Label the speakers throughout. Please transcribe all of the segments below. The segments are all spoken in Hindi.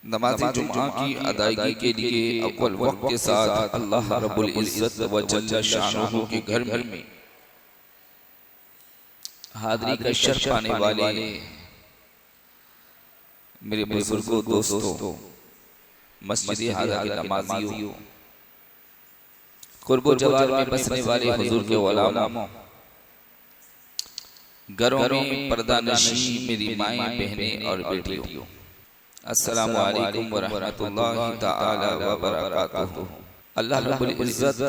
Speaker 1: नमाज जुमा की अदायगी के लिए अव्वल वक्त के साथ अल्लाह रब्बुल इज्जत व जल्ल शानुहु के घर में हाज़री का शर्फ पाने वाले मेरे बुजुर्गों, दोस्तों, मस्जिद हाज़ा के नमाजियों, कुर्बो जवार में बसने वाले हुजूर के गुलामों, घरों में पर्दा नशी मेरी माएँ, बहनें और बेटियों, अस्सलामु अलैकुम व रहमतुल्लाहि तआला व बरकातुहू। अल्लाह रब्बुल इज्जत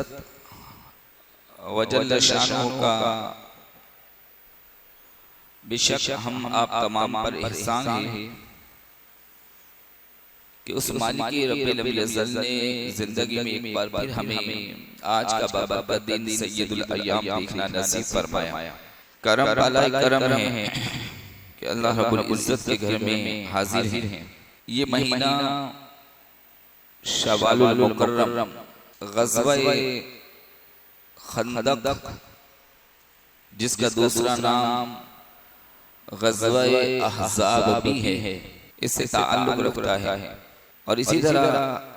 Speaker 1: व जल्ल शानुहु का बेशक हम आप तमाम पर एहसान है कि उस मालिक रब्बिल इज्जत ने जिंदगी में एक बार फिर हमें आज का बाबरकत दिन सय्यदुल अय्याम देखना नसीब फरमाया। करम वाला करम है कि अल्लाह रब्बुल इज्जत के घर में हाजिर हैं। ये महीना शवालुल मुकर्रम ग़ज़वा-ए खंदक, जिसका दूसरा नाम ग़ज़वा-ए अहज़ाब भी है, इससे ताल्लुक़ रखता है। और इसी तरह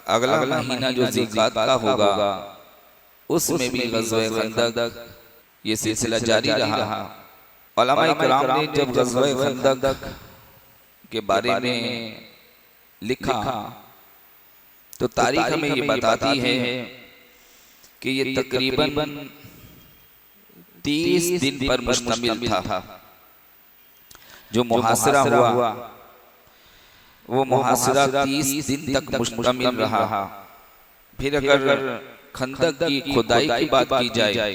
Speaker 1: अगला महीना जो ज़िलक़ाद का होगा उसमें भी ग़ज़वा-ए खंदक ये सिलसिला जारी रहा। उलमाए किराम ने जब ग़ज़वा-ए खंदक के बारे में लिखा तो तारीख हमें ये बताती है कि ये तकरीबन 30 दिन पर मुश्तमिल था। जो मुहासरा हुआ वो मुहासरा 30 दिन तक मुश्तमिल रहा। फिर अगर खंदक की खुदाई की बात की जाए,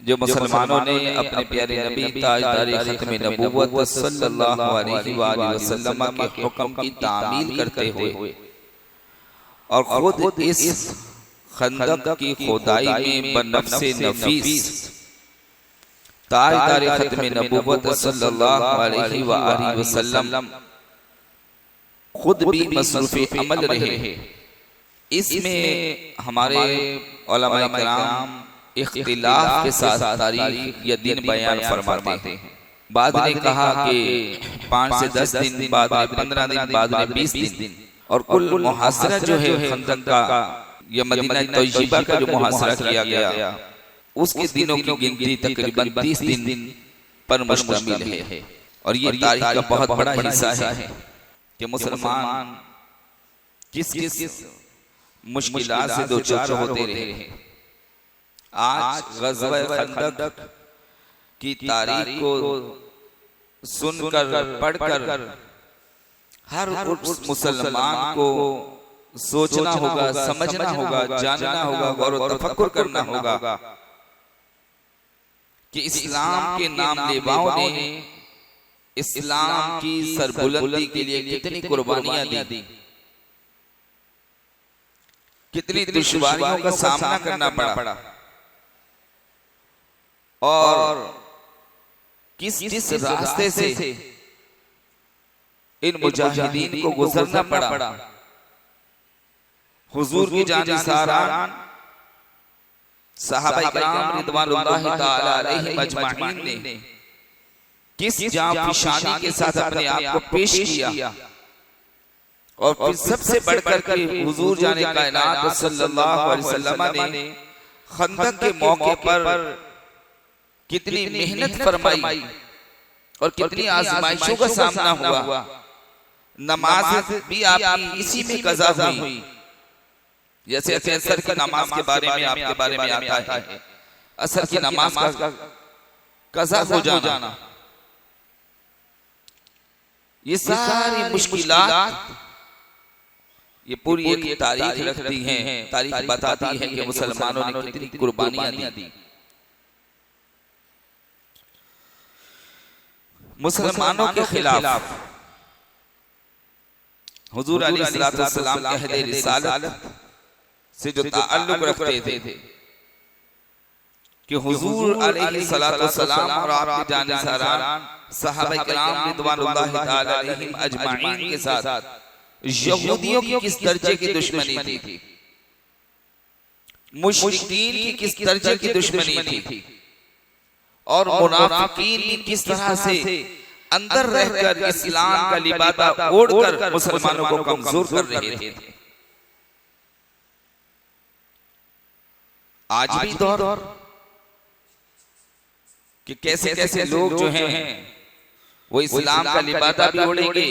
Speaker 1: जो मुसलमानों ने अपने प्यारे नबी ताजदारे खत्म नबूवत सल्लल्लाहु अलैहि वसल्लम के हुक्म की तामील करते हुए और खुद इस खंदक की खुदाई में बनफ्से नफीस ताजदारे खत्म नबूवत सल्लल्लाहु अलैहि वसल्लम खुद भी मसरूफ़े अमल रहे। इसमें हमारे उलमाए किराम इख्तिलाफ के साथ तारीख या दिन बयान फरमाते हैं। बाद ने कहा कि 5 से 10 दिन, बाद में 15 दिन, बाद में 20 दिन। और कुल मुहासरा जो है खंदक का या मदीना तैयबा का जो मुहासरा किया गया उसके दिनों की गिनती तकरीबन 30 दिन पर मुश्तमिल है। और ये तारीख का बहुत बड़ा हिस्सा है कि मुसलमान किस किस मुश्किलात से दो चार होते रहे। आज ग़ज़वा-ए खंदक की तारीख को सुनकर पढ़कर हर उस मुसलमान को सोचना होगा, समझना होगा, जानना होगा, गौर व तफक्कुर करना होगा कि इस्लाम के नाम लेवाओं ने इस्लाम की सरबुलंदी के लिए कितनी कुर्बानियां दी, कितनी दुश्वारियों का सामना करना पड़ा और किस रास्ते से इन मुजाहिदीन को गुजरना पड़ा। हुजूर की जानिसारान सहाबा इकराम रिदवानुल्लाहि ताला अलैहिम अजमाइन ने किस जांफशानी के साथ अपने आप को पेश किया। और फिर सबसे बढ़कर के हुजूर जाने कायनात सल्लल्लाहु अलैहि वसल्लम ने खंदक के मौके पर कितनी मेहनत फरमाई और कितनी आजमाइशों का सामना हुआ। नमाज भी आपकी इसी में कज़ा हुई। जैसे असर की नमाज के बारे में आपके बारे में आता है, असर की नमाज का कज़ा हो जाना, ये सारी मुश्किलात ये पूरी एक तारीख रखती हैं। तारीख बताती है कि मुसलमानों ने कितनी कुर्बानियां दी। मुसलमानों के खिलाफ हुजूर अलैहिस्सलाम के अहद रिसालत से जो ताल्लुक़ रखते थे कि हुजूर अलैहिस्सलाम और आपके जानिसारान सहाबा किराम रिदवानुल्लाहि ताला अलैहिम अजमाइन के साथ यहूदियों की किस दर्जे की दुश्मनी थी, मुशरिकीन की किस दर्जे की दुश्मनी थी और मुनाफिकीन किस तरह से अंदर रहकर इस्लाम का लिबासा ओढ़कर मुसलमानों को कमजोर कर रहे थे। आज भी दौर कि कैसे कैसे लोग जो हैं वो इस्लाम का लिबासा भी ओढ़ेंगे,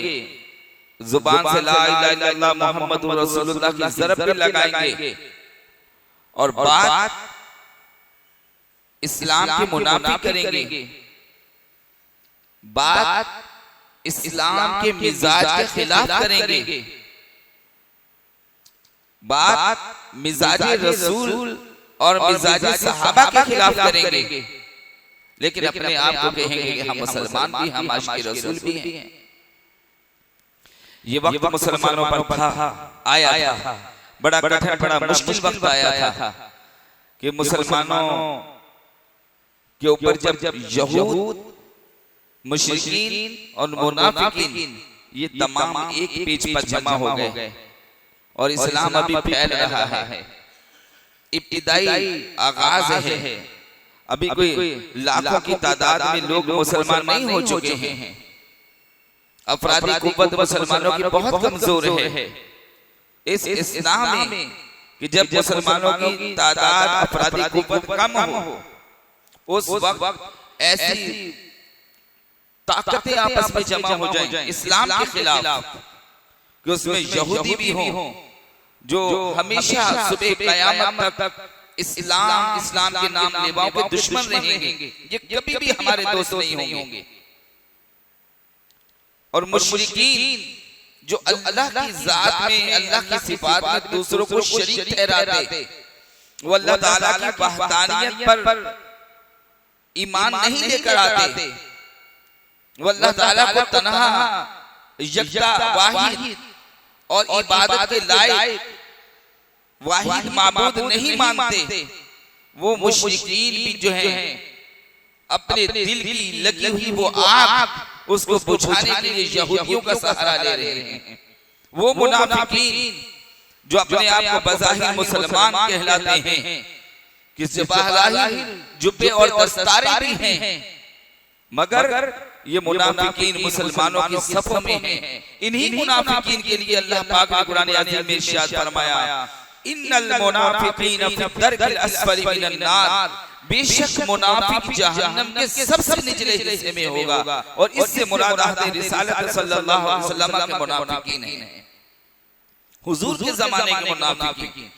Speaker 1: जुबान से ला इलाहा इल्लल्लाह मुहम्मदुर रसूलुल्लाह की ज़रब भी लगाएंगे और बात इस्लाम के मुनाफिक करेंगे, बात इस्लाम के मिजाज के खिलाफ करेंगे, बात मिजाज रसूल और मिजाज सहाबा के खिलाफ करेंगे, लेकिन अपने आप को कहेंगे कि हम मुसलमान भी, हम आशिक रसूल भी हैं। ये वक्त मुसलमानों पर था, आया था, बड़ा कठिन, बड़ा मुश्किल वक्त आया था कि मुसलमानों के ऊपर जब यहूद, मुशरिकीन और मुनाफिकीन ये तमाम एक पेज पर जमा हो गए और इस्लाम अभी फैल रहा है, इब्तिदाई आगाज है, अभी कोई लाखों की तादाद में लोग मुसलमान नहीं हो चुके हैं, अफरादी कुव्वत मुसलमानों की बहुत कमजोर है। इस इस्लाम में कि जब मुसलमानों की तादाद, अफरादी कुव्वत कम हो, उस वक्त ऐसी ताकतें आपस में जमा हो जाएं इस्लाम के खिलाफ कि उसमें यहूदी भी हों जो हमेशा सुबह क़यामत तक इस्लाम के नाम लेवाओं के दुश्मन रहेंगे, ये कभी भी हमारे दोस्त नहीं होंगे, और मुशरिकीन जो अल्लाह की जात में, अल्लाह की सिफात में दूसरों को शरीक ठहराते, वो अल्लाह ताला की वहदानियत पर ईमान नहीं लेकर आते, वो अल्लाह ताला को तन्हा, यकता, वाहिद और इबादत के लायक वाहिद माबूद नहीं मानते, वो मुशरिकीन भी जो हैं अपने दिल की लगी हुई वो आग उसको बुझाने के लिए यहूदियों का सहारा ले रहे हैं। वो मुनाफिकीन जो अपने आप को बज़ाहिर मुसलमान कहलाते हैं, कि ज़बाहिर जुब्बे और दस्तारे भी हैं, मगर ये मुनाफिकीन मुसलमानों की सफ़ों में हैं। इन्हीं मुनाफिकीन के लिए अल्लाह पाक ने कुरान अज़ीम में इरशाद फरमाया, इन्नल मुनाफिकीन फी दरकिल अस्फली मिनन नार, बेशक मुनाफिक जहन्नम के सबसे निचले हिस्से में होगा, और इससे मुराद अहले रिसालत सल्लल्लाहु अलैहि वसल्लम के मुनाफिकीन हैं। हुजूर के ज़माने के मुनाफिकीन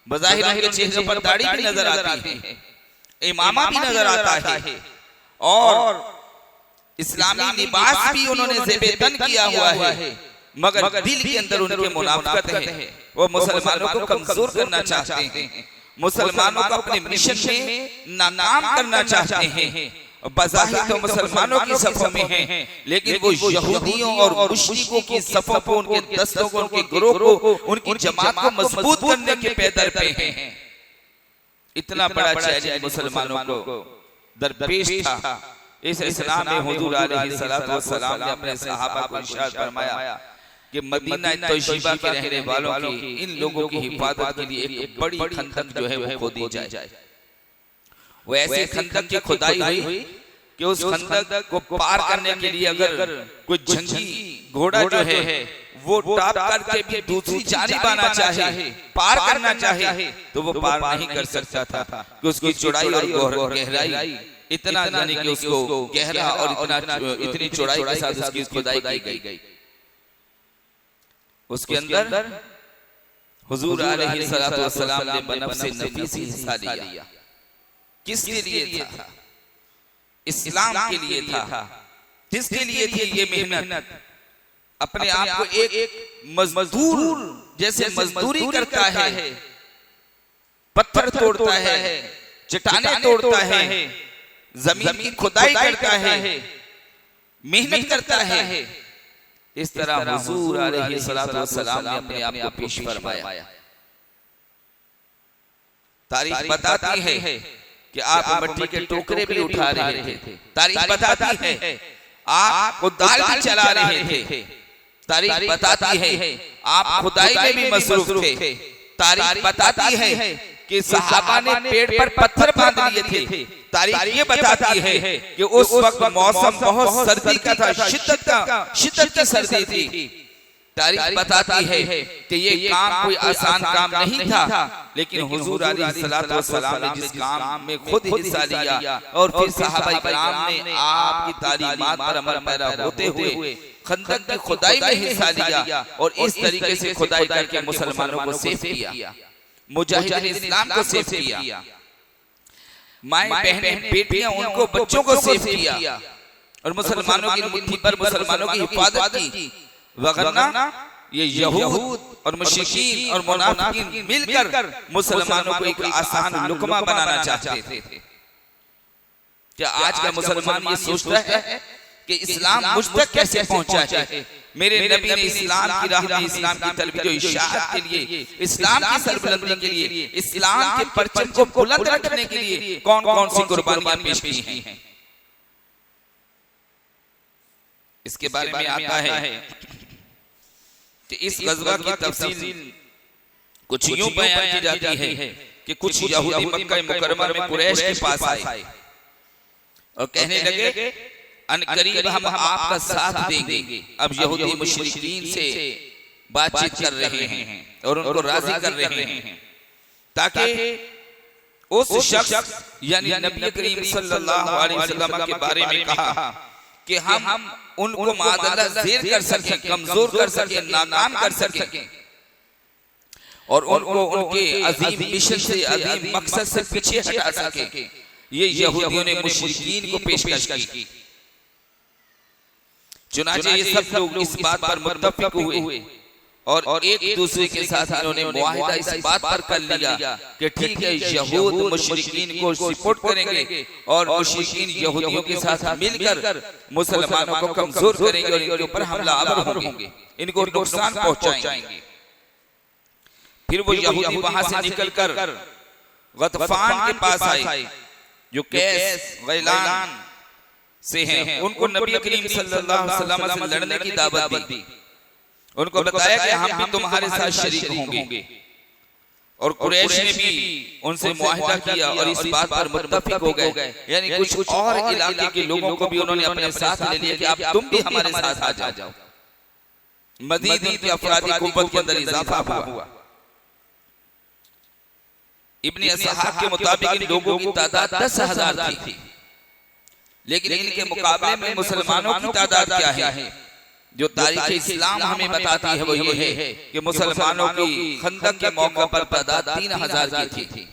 Speaker 1: बज़ाहिर उनके चेहरे पर दाढ़ी भी नजर आती है, इमामा भी नजर आता है, और इस्लामी लिबास भी उन्होंने ज़ेब-ए-तन किया हुआ है, मगर दिल के अंदर उनके मुनाफिकत है। वो मुसलमानों को कमजोर करना चाहते हैं, मुसलमानों को अपने मिशन में नाकाम करना चाहते हैं। बज़ाहिर तो मुसलमानों की सफ़ों में हैं, लेकिन वो यहूदियों और मुशरिकों की सफ़ों को, उनके दस्तों को, उनके गिरोह को, उनकी जमात को मजबूत करने के पैदल पे हैं। इतना बड़ा चैलेंज मुसलमानों को दरपेश था। इस इस्लाम में हुजूर अलैहिस्सलातु वस्सलाम ने अपने सहाबा को इरशाद फरमाया कि मदीना तैयबा के रहने वालों की, इन लोगों की हिफाजत के लिए एक बड़ी खंदक जो है वो खोदी जाए। वो ऐसी खंदक की खुदाई हुई कि उस खंदक को पार करने के लिए अगर कोई जंगी घोड़ा जो है वो टाप करके भी दूसरी जानिब आना चाहे, पार करना चाहे, तो वो पार नहीं कर सकता था, कि उसकी चौड़ाई और गहराई इतना, यानी कि उसको गहरा और इतनी चौड़ाई के साथ उसकी खुदाई की गई। उसके अंदर हुजूर अलैहिस्सलातु वस्सलाम ने बनफ्से नफीस हिस्सा लिया। किसके लिए था? इस्लाम के लिए था। किसके लिए थी ये मेहनत? अपने आप को एक मजदूर जैसे मजदूरी करता है, पत्थर तोड़ता है, चट्टानें तोड़ता है, जमीन की खुदाई करता है, मेहनत करता है, इस तरह हुजूर अलैहिस्सलातु वस्सलाम ने अपने आप को पेश फरमाया। तारीख बताती है कि आप मिट्टी के टोकरे भी उठा रहे थे, तारीख बताती है आप दाल भी चला रहे थे, तारीख बताती है आप खुदाई में भी मसरूफ थे, तारीख बताती है कि सहाबा ने पेड़ पर पत्थर बांध लिए थे। तारीख ये बताती है कि उस वक्त मौसम बहुत सर्दी का था, शिद्दत की सर्दी थी। तारीख बताती है कि ये काम कोई आसान काम नहीं था, लेकिन हुजूर अलैहिस्सलातु वस्सलाम ने जिस काम में खुद हिस्सा लिया और फिर सहाबा किराम ने आपकी तालीमात पर अमल पैरा होते हुए खंदक की खुदाई में हिस्सा लिया और इस तरीके से खुदाई करके मुसलमानों को सेफ किया, मुजाहिदीन इस्लाम को सेफ किया, माएं बहनें बेटियां उनको बच्चों को सेफ किया और मुसलमानों की मुट्ठी पर मुसलमानों की हिफाजत की। वरना ये यहूद और मुशरिकीन और मुनाफिकीन मिलकर मुसलमानों को एक आसान लुकमा बनाना चाहते थे। क्या आज का मुसलमान ये सोचता है कि इस्लाम मुझ तक कैसे पहुंचा है? मेरे नबी ने इस्लाम की राह में इस्लाम की तरबियत और इशाअत के लिए, इस्लाम की सरबुलंदी के लिए, इस्लाम के परचम को बुलंद रखने के लिए कौन कौन सी कुर्बानियां पेश की हैं? इसके बारे में आता है कि इस गज़वा की तफसील कुछ यूं बयान की जाती है कि कुछ यहूदी मक्का मुकर्रमा में कुरैश के पास आए और कहने लगे अनकरीब हम आपका साथ देंगे। अब यहूदी मुशरिकीन से बातचीत कर रहे हैं और उनको राजी कर रहे हैं ताकि उस शख्स यानी नबी करीम सल्लल्लाहु अलैहि वसल्लम के बारे में कहा कि हम उनको मादल्ला ज़ेर कर सकें, कमजोर कर सकें, नाकाम कर सकें और उनको उनके अजीम मिशन से, अजीम मकसद से पीछे हटा सकें। ये यहूदियों ने मुशरिकीन को पेशकश की। चुनांचे ये सब लोग इस बात पर मुत्तफिक हुए और एक दूसरे के साथ इन्होंने मुआहिदा इस बात पर कर लिया कि ठीक है, यहूद मुशरिकीन को सपोर्ट करेंगे और मुशरिकीन यहूदियों के साथ मिलकर मुसलमानों को कमजोर करेंगे और इनके ऊपर हमलावर होंगे, इनको नुकसान पहुंचाएंगे। फिर वो यहूदी वहां से निकलकर गतफान के पास आए जो कैस गैलान से हैं। उनको नबी करीम सल्लल्लाहु अलैहि वसल्लम से लड़ने की दावत दी। उनको बताया कि हम भी तुम्हारे साथ शरीक होंगे और कुरैश ने भी उनसे मुआहिदा किया और इस बात पर मुत्तफिक हो गए, यानी कुछ और इलाके के लोगों को भी उन्होंने अपने साथ ले लिया कि आप तुम भी हमारे साथ आ जाओ। मज़ीद की अफरादी कुव्वत के अंदर इजाफा हुआ। इब्ने इसहाक के मुताबिक इन लोगों की तादाद 10,000 थी, लेकिन इनके मुकाबले में मुसलमानों की तादाद क्या है? जो तारीख इस्लाम हमें बताती है वो ये है कि मुसलमानों की खंदक के मौके पर तादाद 3,000 की थी।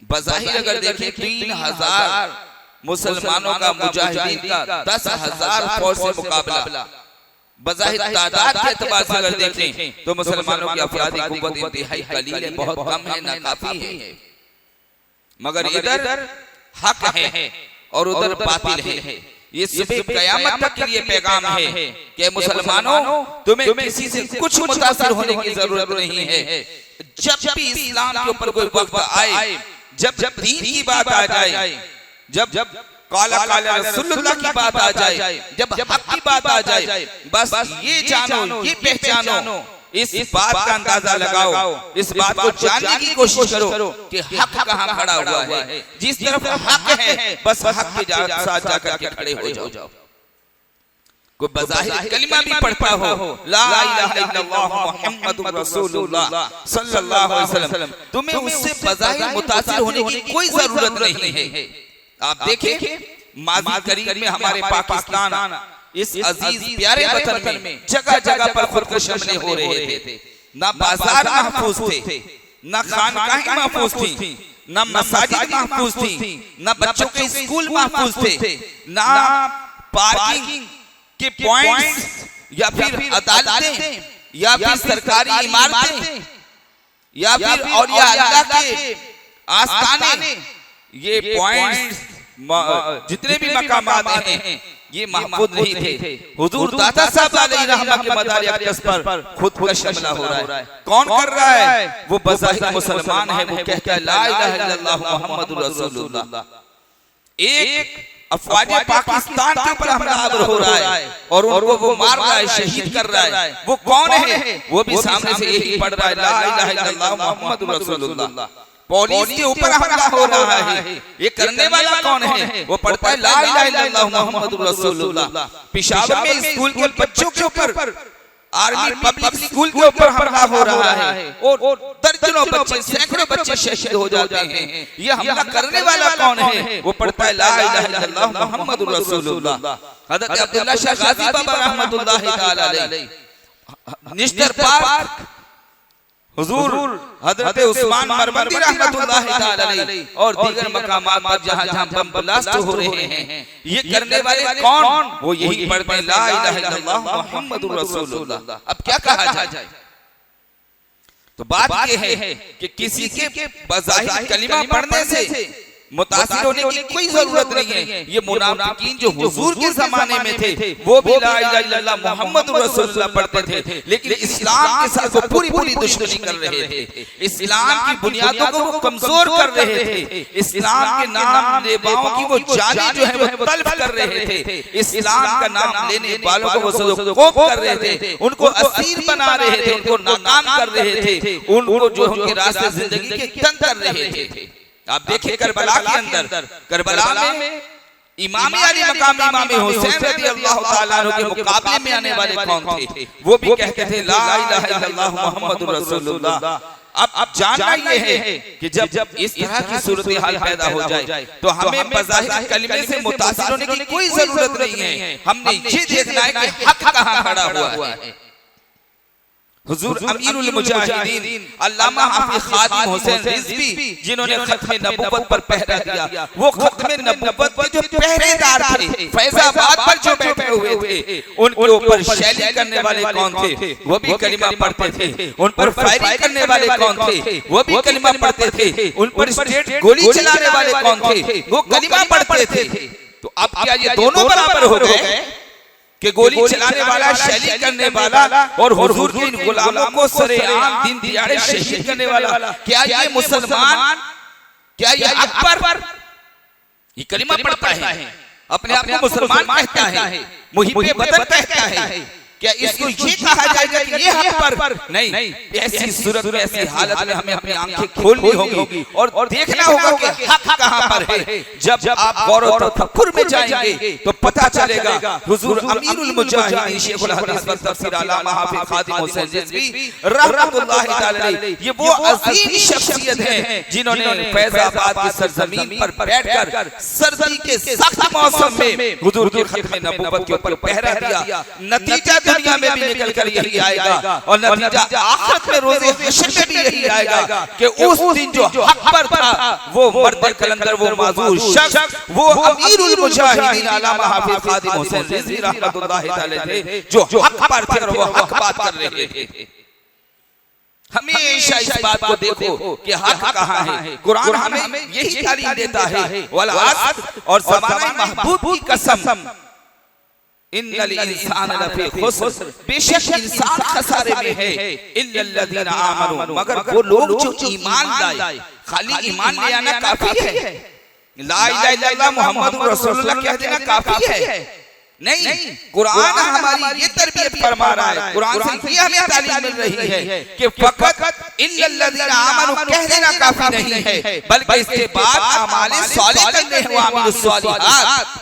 Speaker 1: बज़ाहिर अगर देखें 3,000 मुसलमानों का मुजाहिदीन का 10,000 फौज से मुकाबला, बज़ाहिर तादाद के एतबार से अगर देखें तो मुसलमानों की अफरादी कुव्वत इंतहाई कलील है, बहुत कम है, नाकाफी है। मगर इधर हक है और उधर बातिल है। ये सुबह क़यामत तक के लिए पैगाम है कि मुसलमानों तुम्हें किसी से कुछ मुतासिर होने की जरूरत नहीं है। जब भी इस्लाम के ऊपर कोई वक्त आए, जब दीन की बात आ जाए, जब काला काला रसूलुल्लाह की बात आ जाए, जब हक की बात आ जाए, बस ये जानो, ये पहचानो, इस बात का अंदाजा लगाओ, इस बात को जानने की कोशिश करो कि हक कहाँ खड़ा हुआ है। जिस तरफ हक है बस हक के साथ जाकर के खड़े हो जाओ। कोई बज़ाहिर कलिमा भी पढ़ता हो, ला इलाहा इल्लल्लाह मुहम्मदुर रसूलुल्लाह सल्लल्लाहु अलैहि वसल्लम, तुम्हें उससे बज़ाहिर मुतासिर होने की कोई जरूरत नहीं है। आप देखें माज़ी करीब में हमारे पाकिस्तान इस अजीज प्यारे वतन में जगह जगह पर खुदकुश हमले हो रहे थे। ना बाजार महफूज थे, ना खानकाहें महफूज थी, ना मसाजिद महफूज थी, ना बच्चों के स्कूल महफूज थे, ना पार्किंग के पॉइंट्स या फिर अदालतें या फिर सरकारी इमारतें या फिर औलिया अल्लाह के आस्थाने, ये पॉइंट्स जितने भी मकामात हैं ये महफूज नहीं थे। हुजूर दाता साहब अलैहि रहमत के मदार अक़दस पर खुदकुश हमला हो रहा है। कौन कर रहा है? वो बज़ाहिर मुसलमान है, वो कहता है ला इलाहा इल्लल्लाह मुहम्मदुर रसूलुल्लाह। एक अफवाज पाकिस्तान के ऊपर हमलावर हो रहा है और उनको वो मार रहा है, शहीद कर रहा है। वो कौन है? वो भी सामने से यही पढ़ रहा है ला इलाहा इल्लल्लाह मुहम्मदुर रसूलुल्लाह। पुलिस के ऊपर हमला हो रहा है, ये करने वाला कौन है? वो पढ़ता है ला इलाहा इल्लल्लाह मुहम्मदुर रसूलुल्लाह। पेशावर में स्कूल के बच्चों के ऊपर, आर्मी पब्लिक स्कूल के ऊपर हमला हो रहा है और दर्जनों बच्चे, सैकड़ों बच्चे शहीद हो जाते हैं। ये हमला करने वाला कौन है? वो पढ़ता है ला इलाहा इल्लल्लाह मुहम्मदुर रसूलुल्लाह। हज़रत अब्दुल्लाह शाह गाज़ी बाबा रहमतुल्लाहि तआला अलैह निश्तर पाक हुजूर हज़रत उस्मान मरमंदी रहमतुल्लाहि तआला अलैह और दीगर मकामात पर जहां बम ब्लास्ट हो रहे हैं, ये करने वाले कौन? वो यही पढ़ते ला इलाहा इल्लल्लाह मुहम्मदुर रसूलुल्लाह। अब क्या कहा जाए? तो बात ये है कि किसी के बज़ाहिर कलिमा पढ़ने से मुतासिर होने की कोई जरूरत नहीं है। ये मुनाफिकीन जो हुजूर के जमाने में थे वो भी ला इलाहा इल्लल्लाह मुहम्मदुर रसूलुल्लाह पढ़ते थे, लेकिन इस्लाम के साथ वो पूरी दुश्मनी कर रहे थे, इस्लाम की बुनियादों को वो कमजोर कर रहे थे, इस्लाम के नाम लेबाओं की वो जानें जो है वो तलब कर रहे थे, इस्लाम का नाम लेने वालों को वो सदोकोप कर रहे थे, उनको असीर बना रहे थे, उनको नाकाम कर रहे थे, उनको जो उनके रास्ते जिंदगी के तंग कर रहे थे। आप देखिए करबला के अंदर, करबला में इमाम अली मकाम इमाम हुसैन रज़ियल्लाहु ताला अन्हु के मुकाबले में आने वाले कौन थे? वो भी कहते थे ला इलाहा इल्लल्लाह मुहम्मदुर रसूलुल्लाह। अब जानना ये है कि जब इस तरह की सूरत हाल पैदा हो जाए तो हमें बज़ाहिर कलिमे से मुतासिर होने की कोई जरूरत नहीं है। हमने ये देखना है कि हक कहाँ खड़ा हुआ है। हुजूर अमीरुल मुजाहिदीन अल्लामा हाफिज खादिम हुसैन रिज़वी जिन्होंने खत्मे नबुव्वत पर पहरा दिया, वो खत्मे नबुव्वत के जो पहरेदार थे, फैजाबाद पर जो बैठे हुए थे, उनके ऊपर शैली करने वाले कौन थे? वो भी कलिमा पढ़ते थे। उन पर फायरिंग करने वाले कौन थे? वो भी कलिमा पढ़ते थे। उन पर स्ट्रेट गोली चलाने वाले कौन थे? वो कलिमा पढ़ते थे। तो अब क्या ये दोनों बराबर हो गए कि गोली चलाने वाला, शैली करने वाला और हुजूर के इन गुलामों को सरेआम दिन दिहाड़े शहीद करने वाला, क्या ये मुसलमान, क्या ये अकबर ये कलिमा पढ़ता है, अपने आप को मुसलमान कहता है, मुहिब्बे वतन कहता है? क्या इसको ये कहा जाएगा कि ये हक पर? नहीं। ऐसी सूरत में, ऐसी हालत में हमें अपनी आंखें खोलनी होगी और देखना होगा कि हक कहां पर है। जब आप गौर और तफक्कुर में जाएंगे तो पता चलेगा हुजूर अमीरुल मुजाहिदीन शेखुल हदीस व तफसीर अल्लामा हाफिज खादिम हुसैन रिज़वी रहमतुल्लाहि तआला अलैह, ये वो अजीम शख्सियत है जिन्होंने फैजाबाद की सरजमीन पर बैठकर सर्दी के सख्त मौसम में हुजूर के खत्मे नबुव्वत के ऊपर पहरा दिया। नतीजा दुनिया में भी निकल कर यही आएगा और नतीजा आखिरत में रोज़े हश्र में भी यही आएगा कि उस दिन जो हक पर था वो मर्द कलंदर, वो माजूर शख्स, वो अमीरुल मुजाहिदीन अल्लामा हाफिज खादिम हुसैन रिज़वी रहमतुल्लाहि तआला थे, जो हक पर थे और वो हक बात कर रहे थे। हमेशा इस बात को देखो कि हक कहाँ है। कुरान हमें यही तालीम देता है, वल अस्र और ज़माने महबूब की कसम, इन्नल इंसान लफी खुस्र, बेशक इंसान खसारे में है, इल्लल्लज़ीना आमनू, मगर वो लोग जो ईमान लाए। खाली ईमान ले आना काफी है? ला इलाहा इल्लल्लाह मुहम्मदुर रसूलुल्लाह कह देना काफी है? नहीं। कुरान हमारी ये तरबियत फरमा रहा है, कुरान से ये हमें तालीम मिल रही है कि फकत इल्लल्लज़ीना आमनू कह देना काफी नहीं है, बल्कि इसके बाद अमाले सालिह करने हैं, वामिलुस सालिहात,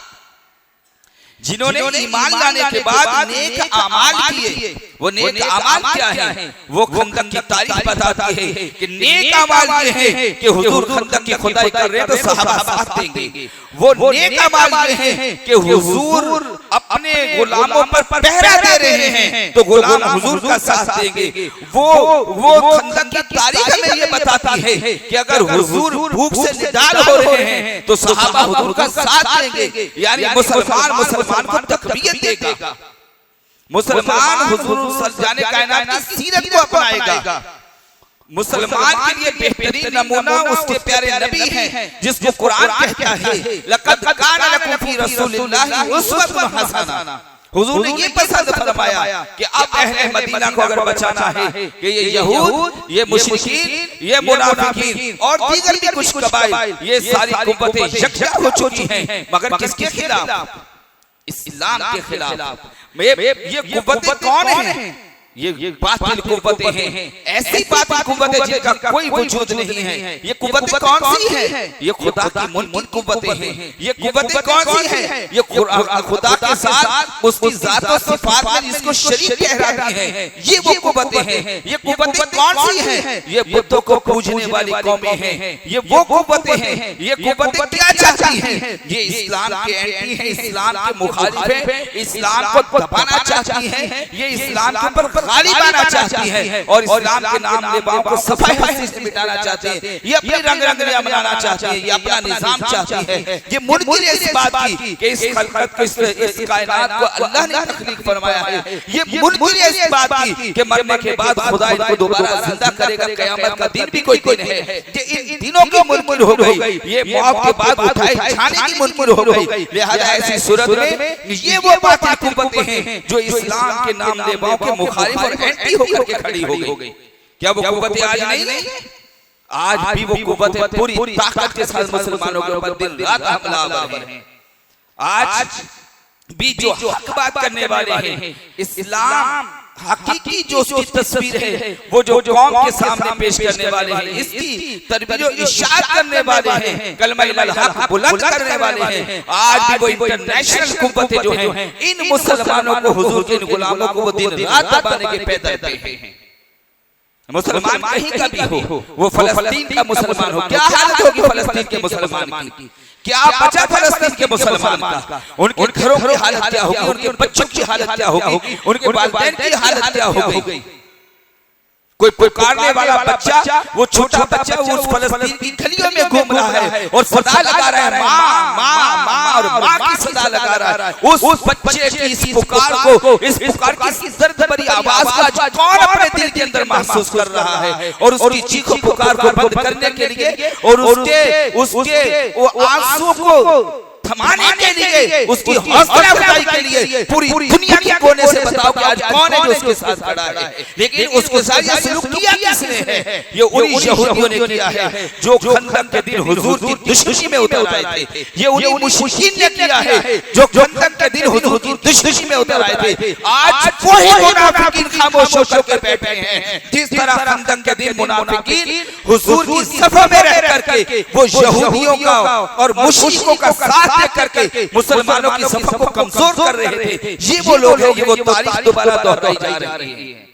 Speaker 1: जिन्होंने ईमान लाने के बाद नेक अमाल किए। वो नेक अमाल क्या है? वो खंदक की तारीख बताती है कि नेक अमाल ये है कि हुजूर खंदक की खुदाई कर रहे हैं तो सहाबा साथ देंगे। वो नेक अमाल ये है कि हुजूर अपने गुलामों पर पहरा दे रहे हैं तो गुलाम हुजूर का साथ देंगे। वो खंदक की तारीख हमें ये बताती है कि अगर हुजूर भूख से निदाल हो रहे हैं तो सहाबा हुजूर का साथ देंगे। यानी मुसलमान को तकबीयत देगा, मुसलमान हुजूर जाने कायनात की सीरत को अपनाएगा। मुसलमान के लिए बेहतरीन नमूना उसके प्यारे नबी हैं जिसको कुरान कहता है लक़द कान लकुम फी रसूलिल्लाहि उस्वतुन हसना। हुजूर ने ये पसंद फरमाया कि अब अहले मदीना को अगर बचाना है कि ये यहूद, ये मुशरिकीन, ये मुनाफिकीन और दीगर भी कुछ कबाइल, ये सारी कुव्वतें यकजा हो चुकी हैं, मगर किसके खिलाफ? इस्लाम के खिलाफ। ये कुव्वतें कौन हैं? ये बातिल कुव्वतें हैं, ऐसी बातिल कुव्वतें जिनका कोई वजूद नहीं है। ये कुव्वतें कौन सी है? ये खुदा की मुल्की कुव्वतें हैं। ये कुव्वतें कौन सी है? ये खुदा के साथ उसकी जात और सिफात में जिसको शरीक ठहराती है, ये वो कुव्वतें हैं। ये कुव्वतें कौन सी हैं? ये बुतों को पूजने वाली कौमें हैं। ये वो कुव्वतें हैं। ये कुव्वतें क्या चाहती हैं? ये इस्लाम के एंटी है, इस्लाम के मुखालिफ है, इस्लाम को दबाना चाहती हैं। ये इस्लाम के ऊपर गाली बाना चाहती है और इस्लाम के नाम लेबाओं को सफाई हस्ती से मिटाना चाहती है। ये अपनी रंग रंगलियां बनाना चाहती है, ये अपना निजाम चाहती है। ये मुनकिर है इस बात की कि इस खलकत को, इस कायनात को अल्लाह ने तख्लीक फरमाया है। ये मुनकिर है इस बात की कि मरने के बाद खुदा इनको दोबारा जिंदा करेगा, क़यामत का दिन भी कोई दिन है। ये इन दिनों की मुनकिर हो गई, ये मौत के बाद उठाए जाने की मुनकिर हो गई। लिहाजा ऐसी सूरत में ये वो बातें कुव्वतें हैं जो इस्लाम के नाम लेबाओं के मुखालिफ और एंटी होकर के खड़ी हो गई। क्या वो कुव्वतें आज नहीं? आज भी वो कुव्वतें पूरी ताकत के साथ मुसलमानों के ऊपर दिन रात हमलावर हैं। आज भी जो हक बात करने वाले हैं, इस्लाम हकीकी जो उसकी तस्वीर है, वो जो कौम के सामने पेश करने वाले हैं, इसकी तरबियत और इशाअत करने वाले हैं, कलमा इल हक बुलंद करने वाले हैं। आज भी वो इंटरनेशनल कुव्वतें जो हैं, इन मुसलमानों को, हुजूर के इन गुलामों को वो दिन रात दबाने के पैदा करते हैं। मुसलमान कहीं का भी हो, वो फलस्तीन का मुसलमान हो, क्या हालत होगी फलस्तीन के मुसलमान की? क्या बचा फलस्तीन के मुसलमान का? उनके घरों की हालत क्या होगी? उनके बच्चों की हालत क्या होगी? उनके वालिदैन की हालत क्या होगी? कोई पुकारने वाला बच्चा, वो छोटा बच्चा, वो उस फलस्तीन की गलियों में घूम रहा है और सदा लगा रहा है, माँ माँ माँ, और माँ की सदा लगा रहा है। उस बच्चे की इस पुकार को, इस पुकार की दर्द भरी आवाज का कौन अपने दिल के अंदर महसूस कर रहा है? और उसकी चीखों पुकार को बंद करने के लिए और उसके वो आंसू को थमाने के लिए, उसकी हौसला अफजाई के लिए पूरी दुनिया के कोने से बताओ कि आज कौन है जो उसके साथ खड़ा है। लेकिन उसके साथ ये सलूक किया किसने है? ये उन्हीं यहूदियों ने किया है जो खंदक के दिन हुजूर की दुश्मनी में उतर आए थे। ये उन्हीं मुशरिकीन ने किया है जो खंदक के दिन हुजूर की दुश्मनी में उतर आए थे। आज वही मुनाफिकीन खामोश होकर के बैठे हैं। जिस तरह खंदक के दिन मुनाफिकीन हुजूर की सफों में रह करके वो यहूदियों का और मुशरिकों का साथ करके मुसलमानों की सफों को कमजोर कर रहे थे, ये वो लोग हैं, ये वो तारीख दोबारा दोहराई जा रही है।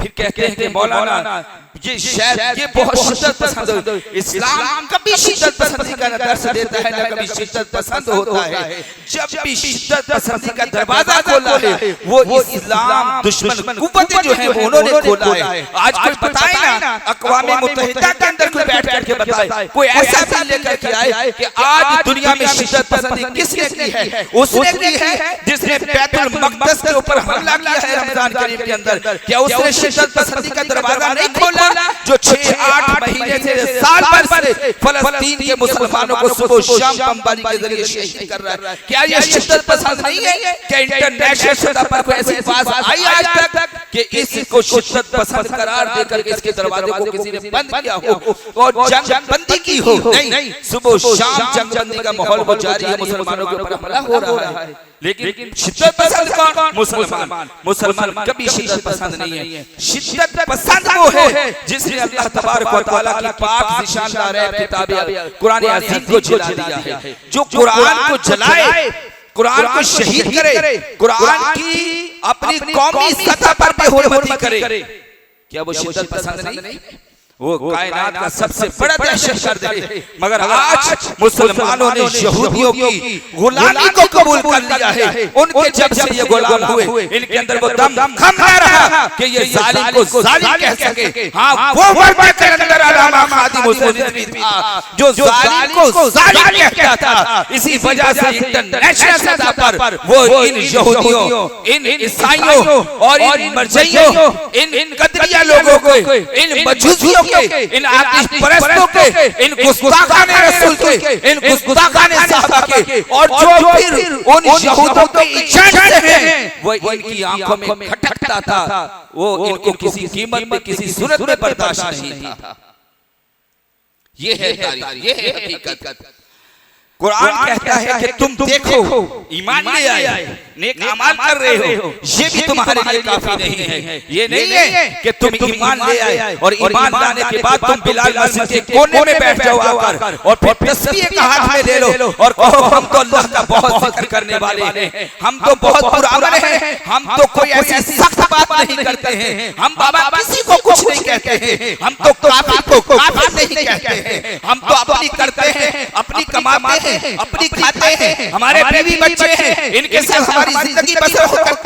Speaker 1: फिर कहते हैं कि मौलाना ये शायद ये बहुत शिद्दत पसंद, इस्लाम कभी शिद्दत पसंदी का दर्स देता है, न कभी शिद्दत पसंद होता है। जब भी शिद्दत पसंदी का दरवाजा खोला है, वो इस्लाम दुश्मन कुव्वतें जो हैं उन्होंने खोला है। आज कोई बताए ना, अक़वाम मुत्तहिदा के अंदर कोई बैठ करके बताए, कोई ऐसा बिल लेकर के आए कि आज दुनिया में शिद्दत पसंदी किसने की है? उसने की है जिसने बैतुल मक़दस के ऊपर हमला किया है रमजान करीम के अंदर। क्या उसने शिद्दत पसंदी का दरवाजा नहीं खोला जो 6-8 महीने से, साल भर से फलस्तीन के मुसलमानों को सुबह शाम बमबारी के जरिए शहीद कर रहा है? क्या ये शिद्दत पसंद नहीं है? क्या इंटरनेशनल सतह पर कोई ऐसी बात आई आज तक कि इसको शिद्दत पसंद करार देकर के इसके दरवाजे को किसी ने बंद किया हो और जंगबंदी की हो? नहीं, सुबह शाम जंगबंदी का माहौल वो जारी है, मुसलमानों के ऊपर हमला हो रहा है। लेकिन शिद्दत पसंद कौन? मुसलमान। मुसलमान कभी शिद्दत पसंद नहीं है। शिद्दत पसंद वो है जिसने अल्लाह तबारक व तआला की पाक निशानदार किताब कुरान अज़ीम को जला दिया है। जो कुरान को जलाए, कुरान को शहीद करे, कुरान की अपनी कौमी सतह पर बेहुरमती करे, क्या वो शिद्दत पसंद नहीं? वो कायनात का सबसे बड़ा दहशत गर्द है। मगर आज मुसलमानों ने यहूदियों की गुलामी को कबूल कर लिया है। उनके जब से ये गुलाम हुए, इनके अंदर वो दम खम ना रहा कि ये जालिम को जालिम कह सके। हाँ, वो वर्मा के अंदर अलामा खादिम हुसैन था जो जालिम को जालिम कहता था। इसी वजह से इंटरनेशनल सतह पर वो इन यहूदियों, इन ईसाइयों और इन मरजइयों, इन कदरिया लोगों को, इन मजूसियों के, इन आतिश परस्तों के, इन गुस्ताखाने रसूल के, इन गुस्ताखाने साहबा के, और जो फिर उन यहूदियों के इजाजत हैं, वो इनकी आंखों में खटकता था, वो इनको किसी कीमत में, किसी सूरत में बर्दाश्त नहीं था। ये है तारीख, ये है हकीकत। कुरान कहता है कि तुम देखो, ईमान ले आए, नेक अमाल कर रहे हो, ये भी तुम्हारे लिए काफी नहीं है। ये नहीं है कि तुम ईमान ले आए और ईमान लाने के बाद तुम बिलाल मस्जिद के कोने में बैठ जाओ आकर और फिर तस्बीह का हाथ में ले लो और कहो हम तो अल्लाह का बहुत जिक्र करने वाले हैं, हम तो बहुत पुरअमल हैं, हम तो कोई ऐसी सख्त बात नहीं करते हैं, हम बाबा किसी को कुछ नहीं कहते हैं, हम तो काफिर को काफिर नहीं कहते हैं, हम तो अपनी करते हैं, अपनी कमाते हैं, अपनी खाते हैं, हमारे बीवी बच्चे हैं, इनके साथ हमारी जिंदगी बसर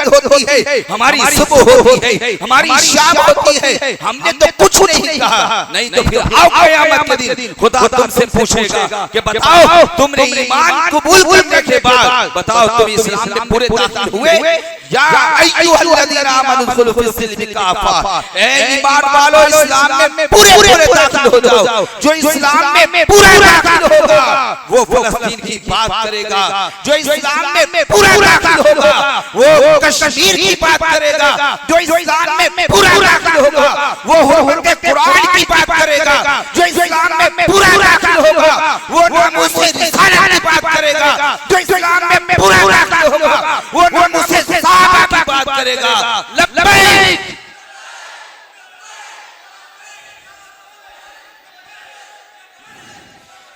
Speaker 1: होती है, हमारी सुबह होती है, हमारी शाम होती है, हमने तो कुछ नहीं कहा। नहीं तो फिर आओ क़यामत के दिन खुदा तुमसे पूछेगा कि बताओ तुमने ईमान कबूल करने के बाद बताओ तुम इस्लाम में पूरे दाखिल हुए? या अय्युहल्लज़ीना आमनू उदखुलू फिस्सिल्मि काफ़ा, ए ईमान वालों इस्लाम में पूरे दाखिल हो जाओ। जो इस्लाम में पूरा दाखिल होगा वो फलस्तीन की बात करेगा, जो इस्लाम में पूरा दाखिल होगा वो कश्मीर की बात करेगा, जो इस्लाम में पूरा दाखिल होगा वो हुर्मत कुरान की बात करेगा, जो इस्लाम में पूरा दाखिल होगा वो नामूस रिसालत की बात करेगा, जो इस्लाम में पूरा दाखिल होगा वो नामूस सहाबा की बात करेगा। लब्बैक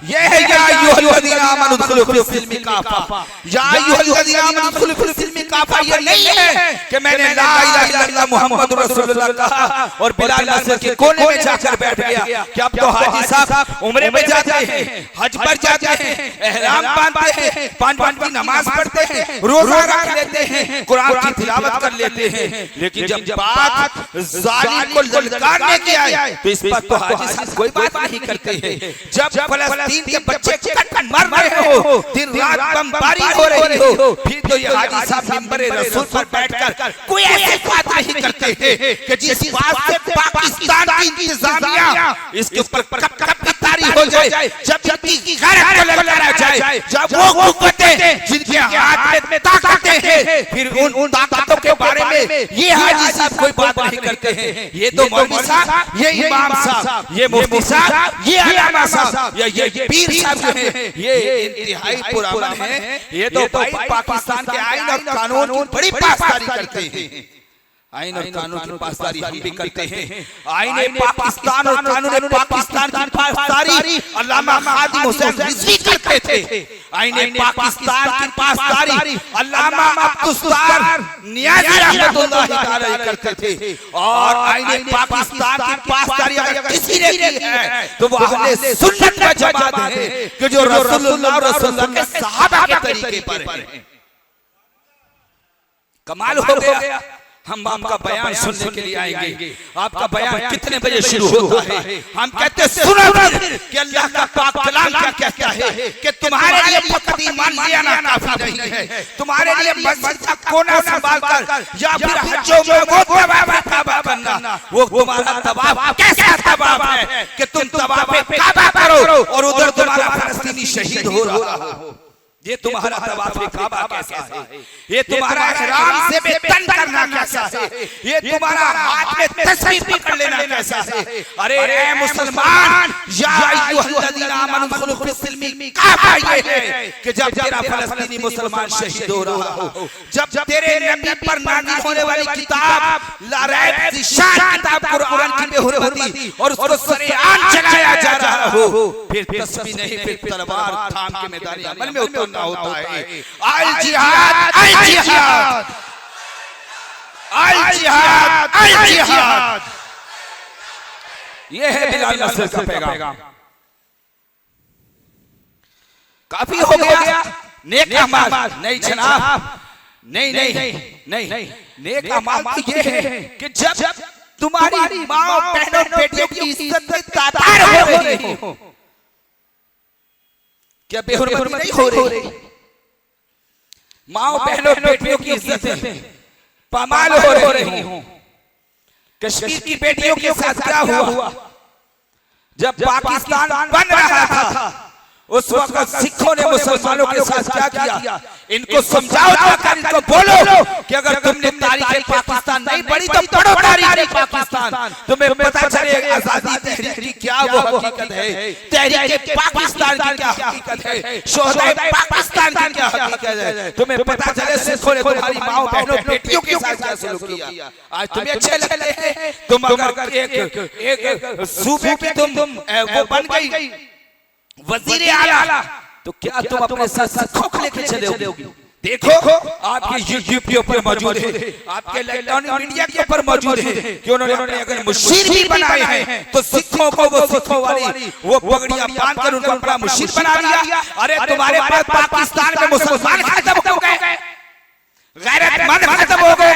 Speaker 1: ये है या अय्युहल्लज़ीना आमनू उदखुलू फिस्सिल्मि काफ़ा, या अय्युहल्लज़ीना आमनू उदखुलू फिस्सिल्मि काफ़ा। ये नहीं है कि मैंने ला इलाहा इल्लल्लाह मुहम्मदुर रसूलुल्लाह कहा और बिलाल मस्जिद के कोने में जाकर बैठ गया कि अब तो हाजी साहब उम्रे में जाते हैं, हज पर जाते हैं, एहराम बांधते हैं, पांच वक्त की नमाज पढ़ते हैं, रोजा रख लेते हैं, कुरान की तिलावत कर लेते हैं, लेकिन जब बात जालिम को ललकारने की आए तो इस पर तो हाजी साहब कोई बात नहीं करते हैं। जब फलस्तीन के बच्चे कट मर रहे हो, दिन रात बमबारी हो रही हो, फिर तो ये हाजी साहब मिंबरे रसूल पर बैठकर कोई ऐसी बात नहीं करते हैं कि जिस बात से पाकिस्तान की इंतजामिया इसके ऊपर कब तारी हो जाए, जब इनकी गैरत को ललकारा जाए, जब वो कुव्वतें जिनके हाथ में ताकतें हैं फिर उन ताकतों के बारे में ये हाजी साहब कोई बात नहीं करते हैं। ये तो मौलवी साहब, ये इमाम साहब, ये मुफ्ती साहब, ये अल्लामा साहब, ये पीर साहब जो हैं ये इंतहाई पुरअमल हैं। ये तो भाई पाकिस्तान के आईन और कानून की बड़ी पासदारी करते हैं। आईन और कानून की पासदारी हम भी करते हैं। आईन पाकिस्तान और कानून पाकिस्तान की पासदारी अल्लामा खादिम हुसैन रिजवी करते थे। आईन पाकिस्तान की पासदारी अल्लामा अब्दुस्तार नियाज़ी रहमतुल्लाह तआला करते थे। और आईन पाकिस्तान की पासदारी अगर किसी ने की है तो वो अहले सुन्नत व जमात है कि जो रसूलुल्लाह के सहाबा के तरीके पर है। कमाल हो गया। हम आपका बयान सुनने के लिए आएंगे। आपका बयान कितने बजे शुरू होता है? हम कहते हैं सुनो कि अल्लाह का पाक कलाम क्या कहता है कि तुम्हारे लिए फकत ईमान ले आना काफी नहीं है, तुम्हारे लिए मस्जिद का कोना संभाल कर या फिर हज्जों में वो तवाफ करना, वो तुम्हारा तवाफ कैसा तवाफ है कि तुम तवाफ काबा करो और उधर तुम्हारा फलस्तीनी शहीद हो रहा हो। ये तुम्हारा तवाफ काबा कैसा है? ये तुम्हारा इहराम से बेतन करना कैसा है? ये तुम्हारा हाथ में तस्बीह पकड़ लेना कैसा है? अरे ए मुसलमान, या अय्युहल्लज़ीना आमनू उदखुलू फिस्सिल्मि काफ़ा ये है कि जब तेरा फलस्तीनी मुसलमान शहीद हो रहा हो, जब तेरे नबी पर नाज़िल होने वाली किताब ला रैब शान किताब कुरान की बेहुरमती और उसको सरेआम चलाया जा रहा हो, फिर तस्बीह नहीं फिर तलवार थाम के मैदानी अमल में उतरना होता है। अल जिहाद, अल जिहाद, अल जिहाद, अल जिहाद। ये है बिलाल मस्जिद का पैगाम। काफी हो गया नेक अमाल। नहीं जनाब, नहीं नहीं नहीं, नेक अमाल तो ये है कि जब तुम्हारी माँ बहनों बेटियों की इज्जत में तातार हो रही हो, क्या बेहुरमती नहीं हो रही? माँ बहनों बेटियों की इज्जत में पामाल हो रही हो। कश्मीर की बेटियों के साथ क्या हुआ? जब पाकिस्तान बन रहा था उस वक्त सिखों ने मुसलमानों के साथ क्या किया? इनको समझाओ जाकर, इनको बोलो कि अगर तुमने तारीख पाकिस्तान नहीं पढ़ी तो पढ़ो तारीख पाकिस्तान, तुम्हें पता चलेगा आजादी तहरीक की क्या वो हकीकत है, तहरीक पाकिस्तान की क्या हकीकत है, शोहदाए पाकिस्तान की क्या हकीकत है। तुम्हें पता चले सिखों ने तुम्हारी माओ बहनों बेटियों के साथ क्या सलूक किया। आज तुम्हें अच्छे लगते हैं, तुम अगर एक सूबे की तुम वो बन गई वजीर आला, तो क्या तुम अपने साथ सिखों को लेकर चलोगी। देखो आपके यूट्यूब के ऊपर मौजूद है, आपके इलेक्ट्रॉनिक मीडिया के ऊपर मौजूद है कि उन्होंने अगर मुशीर भी बनाए हैं तो सिखों को वो सिखों वाली वो पगड़ियां बांधकर उनको बड़ा मुशीर बना दिया। अरे तुम्हारे पास पाकिस्तान में मुसलमान खत्म हो गए, गैरतमंद खत्म हो गए,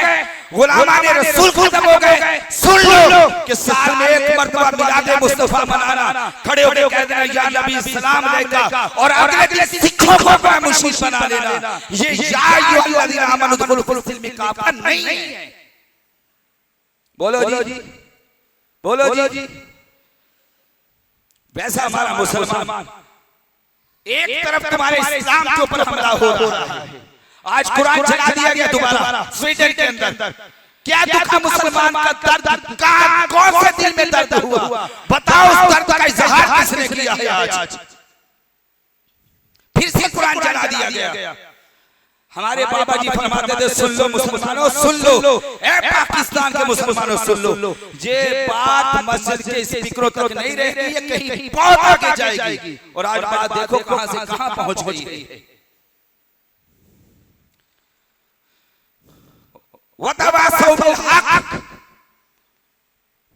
Speaker 1: गुलामाने रसूल खत्म हो गए। सुन लो कि साल में एक मर्तबा मिलादे मुस्तफा मनाना, खड़े होकर कह देना या नबी सलाम अलैका, और अगले दिन सिखों को मुशीर बना लेना, ये या अय्युहल्लज़ीना आमनू दुखुलू फिल सिल्मी काफ़ा नहीं है। बोलो जी, बोलो जी। वैसा हमारा मुसलमान एक तरफ तुम्हारे इस्लाम के ऊपर हमला हो रहा है, आज कुरान चला दिया गया दोबारा स्वीडन के अंदर। क्या दुखा मुसलमान का दर्द कौन से दिल में दर्द हुआ, बताओ उस दर्द का इजहार किसने किया है आज। फिर से कुरान चला दिया गया। हमारे बाबा जी फरमाते थे सुन लो मुसलमानों सुन लो, ए पाकिस्तान के मुसलमानों सुन लो, ये बात मस्जिद के स्पीकरों तक नहीं रह रही है, कहीं बहुत आगे जाएगी। और आज बात देखो कहां से कहां पहुंच गई है। वतवासौ बिल हक,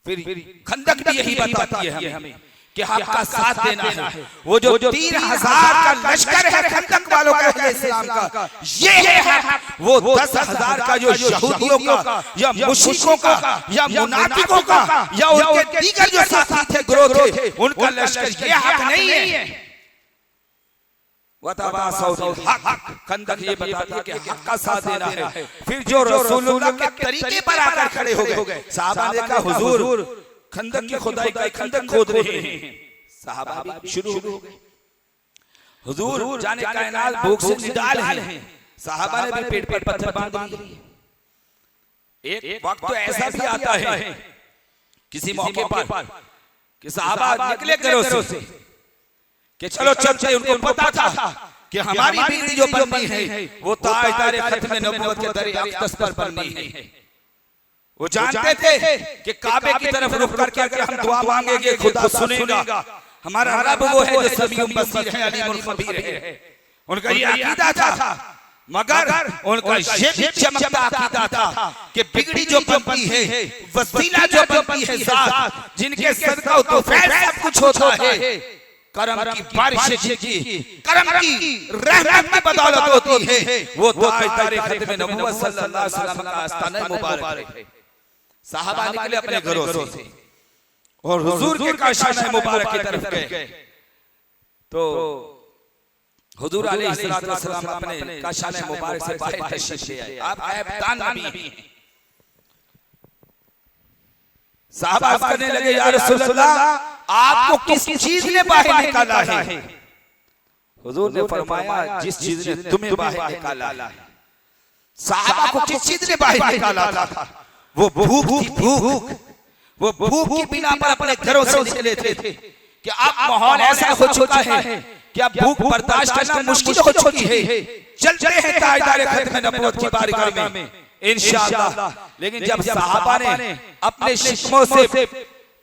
Speaker 1: फिर खंदक भी यही बताती है हमें कि हक का साथ देना है। वो जो 3000 का लश्कर है खंदक वालों का इस्लाम का, ये है हक। वो 10,000 का जो यहूदियों का या मुश्रिकों का या मुनाफिकों का या उनके दीगर जो साथी थे गिरोह थे, उनका लश्कर ये हक नहीं है। वतवासौ बिल हक, खंदक ये बताती है कि हक का साथ देना है। फिर जो रसूलुल्लाह के तरीके पर आकर खड़े हो गए, सहाबा ने कहा हुजूर खंदक की खुदाई का खंदक खोद रहे हैं। सहाबा भी शुरू हो गए, हुजूर जाने कायनात भूख से निडाल हैं। सहाबा ने भी पेट पर पत्थर बांध दिए। एक वक्त तो ऐसा भी आता है किसी मौके पर कि सहाबा निकले घरों से कि चलो चलते, उनको पता था कि हमारी बिगड़ी जो बननी है वो ताजदार खत्म नबूवत के दर अक़दस पर बननी है। वो जानते थे कि काबे की तरफ रुख करके हम दुआ मांगेंगे खुदा सुनेगा। हमारा रब वो है जो समीउम बसीर है, अलीमुल खबीर है। उनका ये अकीदा था, मगर उनका ये भी चमकता अकीदा था कि बिगड़ी जो बनती है, वसीला जो बनती है, ज़ात जिनके सदका तो फैल सब कुछ होता है, करम की बारिश की करम की रहमत की बदौलत होती है, वो ताजदार खत्म नबूवत सल्लल्लाहु अलैहि वसल्लम का आस्ताना मुबारक है। सहाबा निकले अपने घरों से और हुजूर के काशाना मुबारक की तरफ गए, तो हुजूर अलैहिस्सलातु वस्सलाम अपने काशाना मुबारक से बाहर तशरीफ ले आए। आप गायब नबी हैं। सहाबा कहने लगे या रसूलल्लाह आपको किस चीज ने बाहर निकाला है। हुजूर ने फरमाया जिस चीज ने तुम्हें बाहर निकाला है। सहाबा को किस चीज ने बाहर निकाला था, वो भूख थी, भूख। वो भूख की बिना पर अपने घरों से निकले थे कि अब माहौल ऐसा हो चुका है कि अब भूख बर्दाश्त करना मुश्किल हो चुकी है। चलते हैं ताजदार खत्म नबूवत की बारगाह में इंशाअल्लाह। लेकिन जब सहाबा ने अपने शिकमों से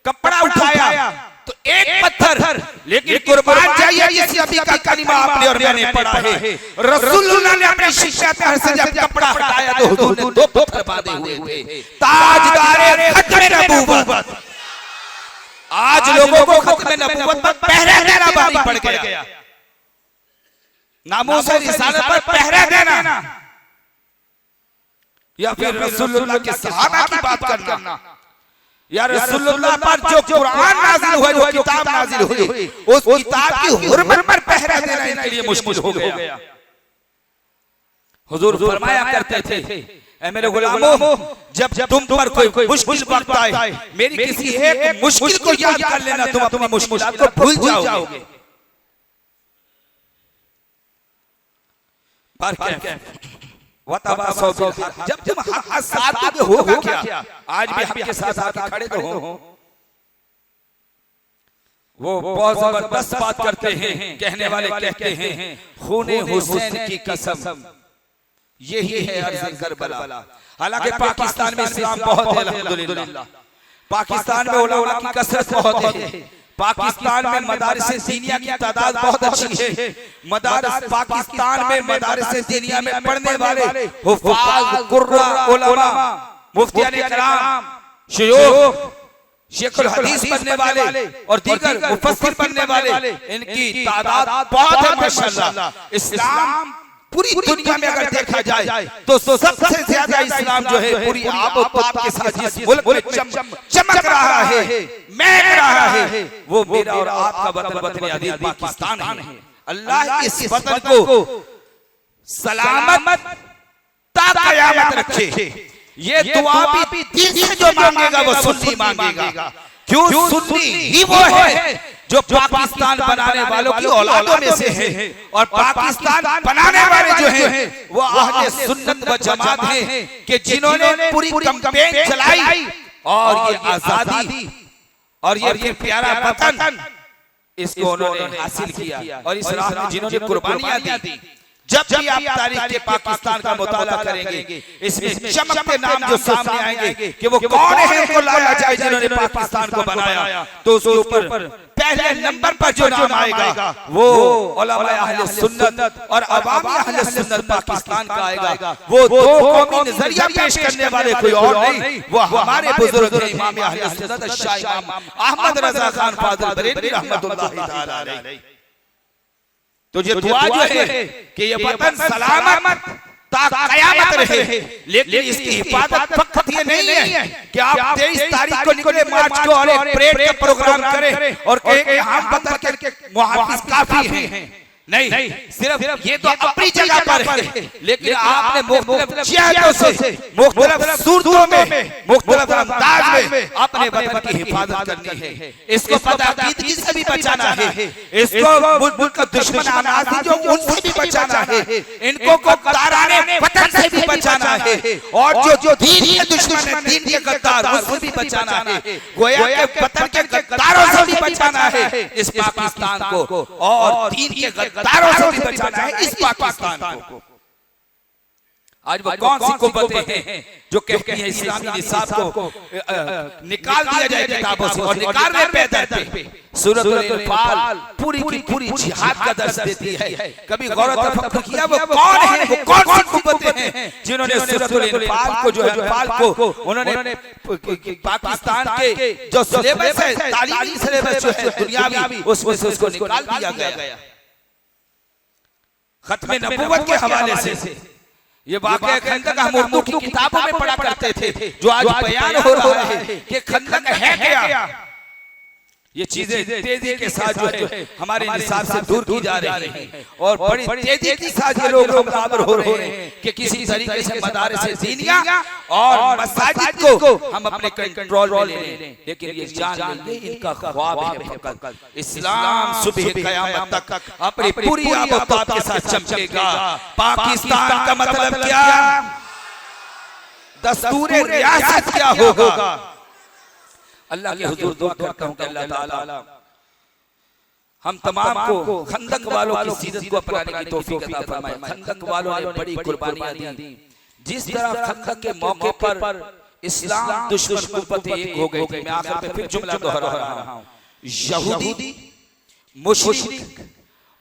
Speaker 1: कपड़ा उठाया तो एक पत्थर, लेकिन कुर्बान जाइए किसी अभी का कलिमा आपने और मैंने पढ़ा है। रसूलुल्लाह ने अपने शिष्य से जब कपड़ा हटाया तो हुजूर ने 2 पत्थर बांधे हुए थे। ताजदार खत्म नबूवत। आज लोगों को खत्म नबूवत पर पहरा देना भारी पड़ गया, नामूस रिसालत पर पहरा देना, या फिर रसूलुल्लाह के सहाबा की बात करना, या रसूलुल्लाह पर जो कुरान नाज़िल हुआ, जो किताब नाज़िल हुई, उस किताब की हुर्मत पर पहरा देना इनके लिए मुश्किल हो गया। हुजूर फरमाया करते थे ऐ मेरे गुलामों, जब तुम पर कोई मुश्किल वक्त आए, मेरी किसी एक मुश्किल को याद कर लेना, तुम अपनी मुश्किलात को भूल जाओगे। पर क्या जब तुम हक साथ हो क्या, आज भी हक के साथ आके खड़े तो हो। वो बहुत जबरदस्त बात करते हैं, कहने वाले कहते हैं खूने हुसैन की कसम यही है अर्ज़ करबला। हालांकि पाकिस्तान में इस्लाम बहुत है अल्हम्दुलिल्लाह, पाकिस्तान में उलमा की कसरत बहुत है, पाकिस्तान में मदारिस दीनिया की तादाद बहुत अच्छी है, मदारिस पाकिस्तान में मदारिस दीनिया में पढ़ने वाले हुफ़ाज़ कुर्रा उलमा मुफ्तियान इकराम शयूख शेखुल हदीस बनने वाले और दीगर मुफस्सिर बनने वाले इनकी तादाद बहुत है माशाअल्लाह। इस्लाम पूरी दुनिया में अगर देखा जाए तो सबसे ज्यादा इस्लाम जो है पूरी आबोताब के साथ जिस मुल्क में चमक रहा है, महक रहा है, वो मेरा और आपका वतन वतन अजीज पाकिस्तान है। अल्लाह इस वतन को सलामत ता क़यामत रखे। ये दुआ भी दिल से जो मांगेगा वो सुन्नी मांगेगा। क्यों? सुन्नी ही वो है जो पाकिस्तान बनाने वालों की औलादों में से है, और पाकिस्तान बनाने वाले जो हैं वो अहले सुन्नत व जमात हैं कि जिन्होंने पूरी कैंपेन चलाई और ये आजादी और ये प्यारा वतन इसको उन्होंने हासिल किया, और इस राह में जिन्होंने कुर्बानियां दी। जब भी आप तारीख के पाकिस्तान का मुताला करेंगे इसमें चमकते नाम जो सामने आएंगे कि वो कौन है उनको लाया जाए जिन्होंने पाकिस्तान को बनाया, तो उसके ऊपर पहले नंबर पर जो नाम आएगा वो उलमा अहले सुन्नत और अवामी अहले सुन्नत पाकिस्तान का आएगा। वो दो कौमी नजरिया पेश करने वाले कोई और नहीं, वो हमारे बुजुर्ग हैं इमाम अहले सुन्नत शाह इमाम अहमद रजा खान फाजिल बरेलवी रहमतुल्लाह तआला अलैह। तो ये दुआ जो है कि ये वतन सलामत ता क़यामत रहे, लेकिन इसकी हिफाजत फकत ये नहीं है कि आप 23 तारीख को निकले मार्च को और एक परेड का प्रोग्राम करें और कहें कि हम वतन के मुहाफिज काफी हैं। नहीं, सिर्फ ये तो अपनी जगह पर है, लेकिन आपने मुख्तलिफ जिहादों से मुख्तलिफ सूरतों में मुख्तलिफ अंदाज में अपने वतन की हिफाजत करनी है। इसको फदाकीदगी से भी बचाना है, इसको मुल्क का दुश्मन अनाजी जो उनसे भी बचाना है, इनको गद्दाराने वतन से भी बचाना है, और जो दीन के दुश्मन है, दीन के गद्दार उससे भी बचाना है, गोया के वतन के गद्दारों से भी बचाना है इस पाकिस्तान को, और दीन के गद्दारों से भी बचाना है इस पाकिस्तान को। आज वो कौन सी कुव्वतें हैं जो कहती हैं इस्लामी निसाब को निकाल दिया जाए किताबों से, और निकालने पे पे सूरतुल इन्फाल पूरी की पूरी जिहाद का दर्स देती है। कभी गौर तफक्कुर किया वो कौन है, वो कौन सी कुव्वतें हैं जिन्होंने सूरतुल इन्फाल को जो है इन्फाल को उन्होंने पाकिस्तान के जो सिलेबस है, तालीमी सिलेबस जो है दुनियावी, उसमें से उसको निकाल दिया गया। खत्मे नबूवत के हवाले से ये वाक़या खंदक हम उर्दू की किताबों में पढ़ा करते थे, जो आज बयान हो रहा है कि खंदक है क्या। ये चीजें तेजी के साथ जो है हमारे निसाब से दूर की जा रही हैं, और बड़ी तेजी के साथ ये लोग हमलावर हो रहे हैं कि किसी तरीके से मदारिस दीनिया और मसाजिद को हम अपने कंट्रोल में ले लें। लेकिन ये जान लेंगे इनका ख्वाब है फकत इस्लाम सुबह क़यामत तक अपनी पूरी आबोताब के साथ चमकेगा। पाकिस्तान का मतलब क्या, दस्तूर रियासत क्या होगा। अल्लाह के हुजूर दुआ करता हूं कि अल्लाह ताला हम तमाम को खंदक वालों की सीरत को अपनाने की तौफीक अता फरमाए। खंदक वालों ने बड़ी कुर्बानियां दी, जिस तरह खंदक के मौके पर इस्लाम दुश्मन कुव्वतें एक हो गई थी। मैं आखिर में फिर जुमला दोहरा रहा हूं, यहूदी मुशरिक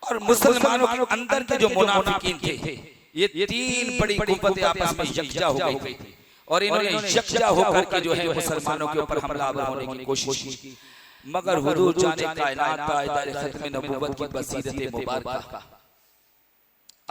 Speaker 1: और मुसलमानों के अंदर के जो मुनाफिकीन थे, ये तीन बड़ी कुव्वतें आपस में यकजा हो गई थी, और इन्होंने यकजा होकर के जो है मुसलमानों के ऊपर हमलावर होने की कोशिश की। मगर हुजूर जाने कायनात ताजदार खत्म नबूवत की बसीरत मुबारक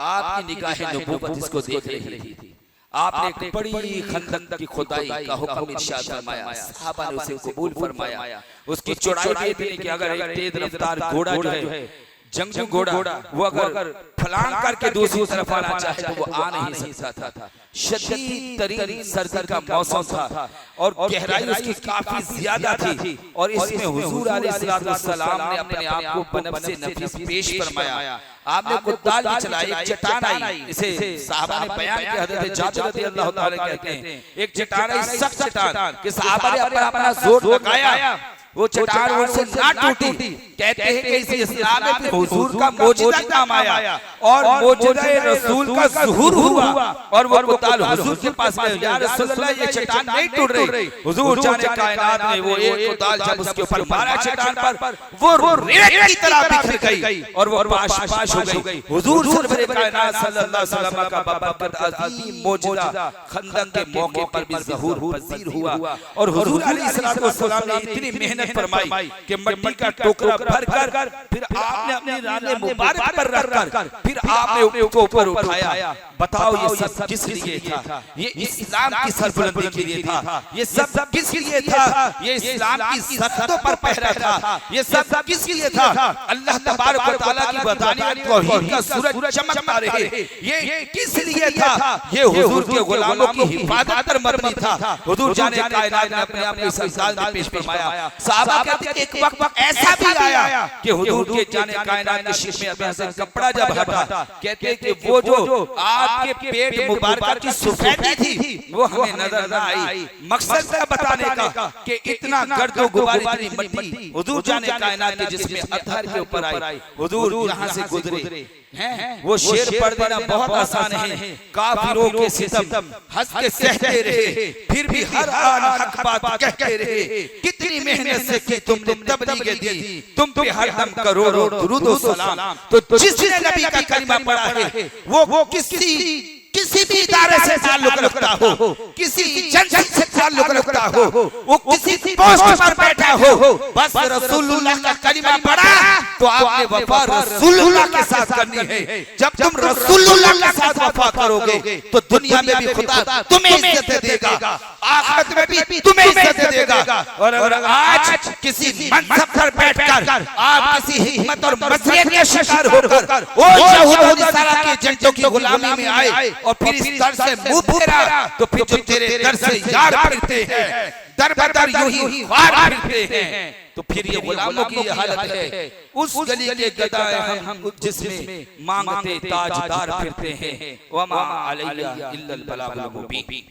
Speaker 1: आपकी निगाह नबूवत इसको देख रही थी। आपने एक बड़ी खंदक की खुदाई का हुक्म इरशाद फरमाया, सहाबा ने उसे कबूल फरमाया। उसकी चौड़ाई इतनी कि अगर एक तेज रफ्तार घोड़ा जो है जंगजू घोड़ा वो अगर फलांग करके दूसरी तरफ आना चाहे तो वो आ नहीं सकता था। शदीद तरीन सर्दी का मौसम था और गहराई उसकी काफी ज्यादा थी, और इसमें हुजूर अलैहिस्सलाम ने अपने आप को बनब से नफीस पेश फरमाया। आपने कुदाल भी चलाई, एक चट्टान आई, इसे साहबा ने बयान किया, हज़रत जाबिर रज़ियल्लाहु ताला कहते हैं एक चट्टान आई, सख्त चट्टान कि साहबा ने अपना जोर लगाया वो चट्टान उनसे ना टूटी। कहते हैं कि इस इस्लाम में हुजूर का मौजूदा काम आया और मौजूदा रसूल का ज़ुहूर हुआ और वो कुताल हुजूर के पास गए, या रसूल अल्लाह ये चट्टान नहीं टूट रही। हुजूर जाने कायनात में वो एक कुताल जब उसके ऊपर मारा चट्टान पर, वो रेत की तरह बिखर गई और वो पाश हो गई। हुजूर सरवरे कायनात सल्लल्लाहु अलैहि वसल्लम का बाबरकत अजीम मौजूदा खंदक के मौके पर भी ज़हूर पजीर हुआ और हुजूर अलैहिस्सलातु वस्सलाम ने इतनी मेहनत फरमाई कि मिट्टी का टोकरा भरकर फिर आपने अपनी राने मुबारक पर रखकर फिर आपने उसको ऊपर उठाया। बताओ ये सब किस लिए था? ये इस्लाम की सरबुलंदी के लिए था। ये सब किस लिए था? ये इस्लाम की सरहदों पर पहरा था। ये सब किस लिए था? अल्लाह तबारक व तआला की वदानियत तौहीद का सूरज चमकता रहे, ये किस लिए था? ये हुजूर के गुलामों की हिफाजत पर मबनी था। हुजूर जाने कायनात ने अपने आप को संसार में पेश फरमाया। सहाबा कहते हैं एक वक्त ऐसा भी आया कि हुजूर के जाने कायनात के शिश्न में से कपड़ा जब हटा, कहते हैं कि वो जो आपके पेट मुबारक की सफेदी थी वो हमें नजर न आई। मकसद था बताने का कि इतना गर्द और गुबार, इतनी मिट्टी हुजूर जाने कायनात के जिसमें अतहर के ऊपर आई, हुजूर यहाँ से गुजरे हैं। वो शेर पढ़ देना बहुत आसान है। काफिरों के सितम हंस के सहते रहे, फिर भी हर आन हक बात कहते रहे। कितनी मेहनत से की तुमने तबलीग दी, तुम पे हर दम करोड़ों दुरूद व सलाम। तो जिसने नबी का कलिमा पढ़ा है वो किसी भी इदारे से ताल्लुक रखता हो, किसी जंग से ताल्लुक रखता हो, वो किसी पोस्ट पर बैठा हो, बस रसूलुल्लाह का कलिमा पढ़ा तो आपने वफा रसूलुल्लाह के साथ करनी है। जब तुम रसूलुल्लाह के साथ वफा करोगे तो दुनिया में भी खुदा तुम्हें इज्जत देगा, आखिरत में भी तुम्हें इज्जत देगा। और अगर आज किसी मंसब पर बैठकर आप किसी हिकमत और मसलियत के शिकार होकर ओ यहूद नसारा के एजेंटों की गुलामी में आए और फिर इस दर से मुंह फेरा, तो फिर जो तेरे दर से यार फिरते हैं, दर बदर यूं ही वार फिरते हैं, तो फिर ये गुलामों की ये हालत है। उस गली के गदाए हम जिसमें मांगते ताजदार फिरते हैं। वमा अलैया इल्लल बलागुल मुबीन।